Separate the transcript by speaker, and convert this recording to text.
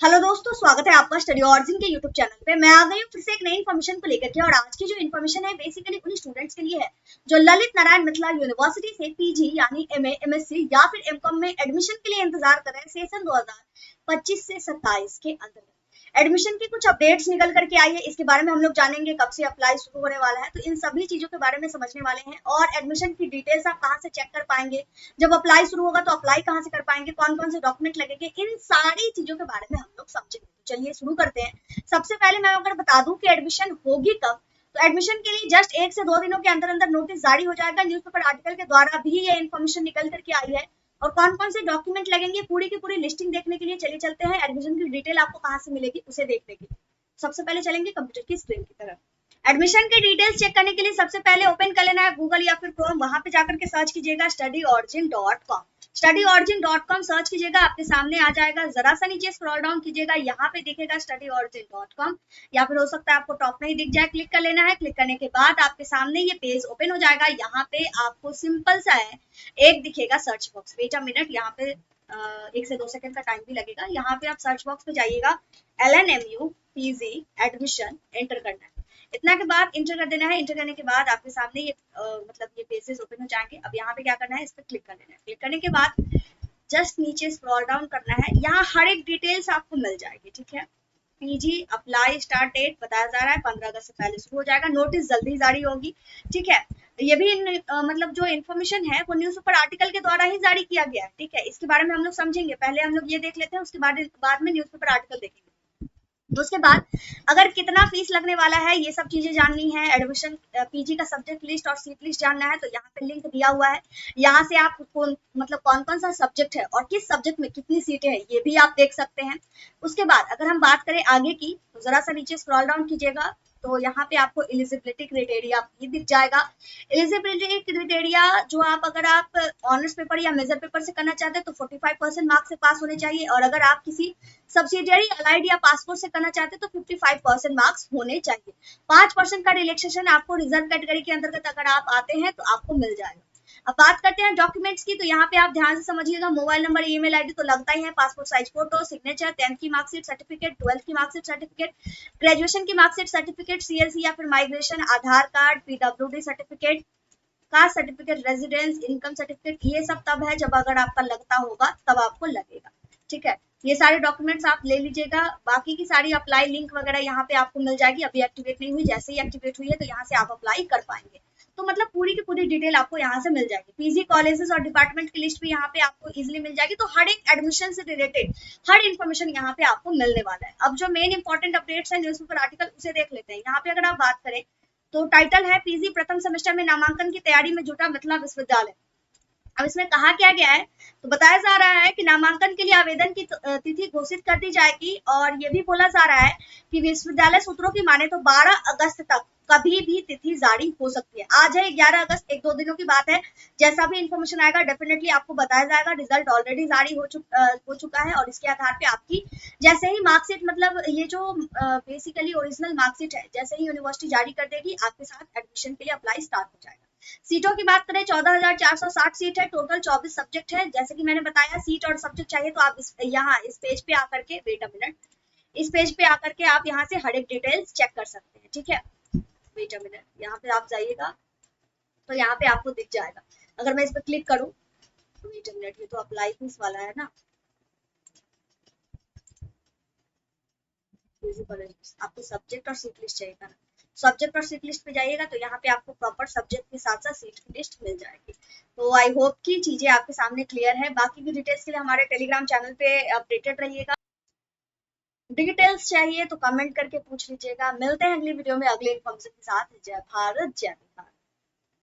Speaker 1: Hello दोस्तों, स्वागत है आपका स्टडी ऑरिजिन के यूट्यूब चैनल पे। मैं आ गई हूँ फिर से एक नई इन्फॉर्मेशन को लेकर के। और आज की जो इन्फॉर्मेशन है बेसिकली उन स्टूडेंट्स के लिए है जो ललित नारायण मिथिला यूनिवर्सिटी से पीजी यानी एमए, एमएससी या फिर एमकॉम में एडमिशन के लिए इंतजार कर रहे हैं सेशन 2025 से 27 के अंदर। एडमिशन की कुछ अपडेट्स निकल करके आई है, इसके बारे में हम लोग जानेंगे कब से अप्लाई शुरू होने वाला है। तो इन सभी चीजों के बारे में समझने वाले हैं। और एडमिशन की डिटेल्स आप कहाँ से चेक कर पाएंगे, जब अप्लाई शुरू होगा तो अप्लाई कहाँ से कर पाएंगे, कौन कौन से डॉक्यूमेंट लगेंगे, इन सारी चीजों के बारे में हम लोग समझेंगे। तो चलिए शुरू करते हैं। सबसे पहले मैं अगर बता दूं कि एडमिशन होगी कब, तो एडमिशन के लिए जस्ट 1 से 2 दिनों के अंदर अंदर नोटिस जारी हो जाएगा। न्यूज़पेपर आर्टिकल के द्वारा भी ये इन्फॉर्मेशन निकल करके आई है। और कौन कौन से डॉक्यूमेंट लगेंगे पूरी की पूरी लिस्टिंग देखने के लिए चलिए चलते हैं। एडमिशन की डिटेल आपको कहाँ से मिलेगी उसे देखने के लिए सबसे पहले चलेंगे कंप्यूटर की स्क्रीन की तरफ। एडमिशन के डिटेल्स चेक करने के लिए सबसे पहले ओपन कर लेना है गूगल या फिर क्रोम। वहां पे जाकर के सर्च कीजिएगा studyorigin.com। studyorigin.com सर्च कीजिएगा, आपके सामने आ जाएगा। जरा सा नीचे स्क्रॉल डाउन कीजिएगा, यहाँ पे दिखेगा studyorigin.com या फिर हो सकता है आपको टॉप में ही दिख जाए। क्लिक कर लेना है। क्लिक करने के बाद आपके सामने ये पेज ओपन हो जाएगा। यहाँ पे आपको सिंपल सा है एक दिखेगा search box. Wait a minute, यहाँ पे 1 से 2 सेकंड का टाइम भी लगेगा। यहाँ पे आप सर्च बॉक्स पे जाइएगा, LNMU PG एडमिशन एंटर करना है। इतना के बाद इंटर कर देना है। इंटर करने के बाद आपके सामने ये मतलब ये पेजेस ओपन हो जाएंगे। अब यहाँ पे क्या करना है, इस पर क्लिक कर देना है। क्लिक करने के बाद जस्ट नीचे स्क्रॉल डाउन करना है। यहाँ हर एक डिटेल्स आपको मिल जाएगी, ठीक है। पीजी अप्लाई स्टार्ट डेट बताया जा रहा है 15 अगस्त से पहले शुरू हो जाएगा। नोटिस जल्दी जारी होगी, ठीक है। ये भी मतलब जो इन्फॉर्मेशन है वो न्यूज़पेपर आर्टिकल के द्वारा ही जारी किया गया है, ठीक है। इसके बारे में हम लोग समझेंगे। पहले हम लोग ये देख लेते हैं, उसके बाद में न्यूज़पेपर आर्टिकल देखेंगे। उसके बाद अगर कितना फीस लगने वाला है ये सब चीजें जाननी है, एडमिशन पीजी का सब्जेक्ट लिस्ट और सीट लिस्ट जानना है, तो यहाँ पे लिंक दिया हुआ है। यहाँ से आप मतलब कौन कौन सा सब्जेक्ट है और किस सब्जेक्ट में कितनी सीटें हैं ये भी आप देख सकते हैं। उसके बाद अगर हम बात करें आगे की, तो जरा सा नीचे स्क्रॉल डाउन कीजिएगा, तो यहाँ पे आपको एलिजिबिलिटी क्राइटेरिया भी दिख जाएगा। एलिजिबिलिटी क्राइटेरिया जो अगर आप ऑनर्स पेपर या मेजर पेपर से करना चाहते हैं तो 45% मार्क्स से पास होने चाहिए। और अगर आप किसी सब्सिडियरी अलाइड या पासपोर्ट से करना चाहते हैं तो 55% मार्क्स होने चाहिए। 5% का रिलैक्सेशन आपको रिजर्व कैटेगरी के अंतर्गत अगर आप आते हैं तो आपको मिल जाएगा। अब बात करते हैं डॉक्यूमेंट्स की, तो यहाँ पे आप ध्यान से समझिएगा। मोबाइल नंबर, ईमेल आईडी तो लगता ही है, passport size photo, signature, 10th की मार्कशीट सर्टिफिकेट, 12th की मार्कशीट सर्टिफिकेट, ग्रेजुएशन की मार्कशीट सर्टिफिकेट, सीएलसी या फिर migration, Aadhaar card, PWD certificate, caste certificate, residence, income certificate. ये सब तब है जब अगर आपका लगता होगा तब आपको लगेगा, ठीक है। ये सारे डॉक्यूमेंट्स आप ले लीजिएगा। बाकी की सारी अप्लाई लिंक वगैरह यहाँ पे आपको मिल जाएगी। अभी एक्टिवेट नहीं हुई, जैसे ही एक्टिवेट हुई है तो यहाँ से आप अप्लाई कर पाएंगे। तो मतलब पूरी की पूरी डिटेल आपको यहाँ से मिल जाएगी। पीजी कॉलेजेस और डिपार्टमेंट की लिस्ट भी यहाँ पे आपको इजीली मिल जाएगी। तो हर एक एडमिशन से रिलेटेड हर इन्फॉर्मेशन यहाँ पे आपको मिलने वाला है। अब जो मेन इंपॉर्टेंट अपडेट्स है न्यूज़पेपर आर्टिकल उसे देख लेते हैं। यहाँ पे अगर आप बात करें तो टाइटल है पीजी प्रथम सेमेस्टर में नामांकन की तैयारी में जुटा मिथिला विश्वविद्यालय। अब इसमें कहा क्या गया है, तो बताया जा रहा है कि नामांकन के लिए आवेदन की तिथि घोषित कर दी जाएगी। और ये भी बोला जा रहा है कि विश्वविद्यालय सूत्रों की माने तो 12 अगस्त तक कभी भी तिथि जारी हो सकती है। आज है 11 अगस्त, 1-2 दिनों की बात है। जैसा भी इंफॉर्मेशन आएगा डेफिनेटली आपको बताया जाएगा। रिजल्ट ऑलरेडी जारी हो चुका है और इसके आधार पे आपकी जैसे ही मार्कशीट मतलब ये जो बेसिकली ओरिजिनल मार्कशीट है, जैसे ही यूनिवर्सिटी जारी कर देगी आपके साथ एडमिशन के लिए अप्लाई स्टार्ट हो जाएगा। सीटों की बात करें 14,460 सीट है, टोटल 24 सब्जेक्ट है। जैसे कि मैंने बताया सीट और सब्जेक्ट चाहिए तो आप यहाँ इस पेज पे आकर के, वेट अ मिनट, इस पेज पे आकर के आप यहाँ से हर एक डिटेल्स चेक कर सकते हैं, ठीक है। वेट अ मिनट, यहाँ पे आप जाइएगा तो यहाँ पे आपको दिख जाएगा। अगर मैं इस पर क्लिक करूँ, वेट अ मिनट, ये तो अप्लाई फीस वाला है ना, आपको सब्जेक्ट और सीट लिस्ट चाहिए था। सब्जेक्ट और सीट लिस्ट पे जाइएगा तो यहाँ पे आपको प्रॉपर सब्जेक्ट के साथ साथ सीट की लिस्ट मिल जाएगी। तो आई होप कि चीजें आपके सामने क्लियर है। बाकी की डिटेल्स के लिए हमारे टेलीग्राम चैनल पे अपडेटेड रहिएगा। डिटेल्स चाहिए तो कमेंट करके पूछ लीजिएगा। मिलते हैं अगली वीडियो में अगले इन्फॉर्मेशन के साथ। जय भारत, जय बिहार।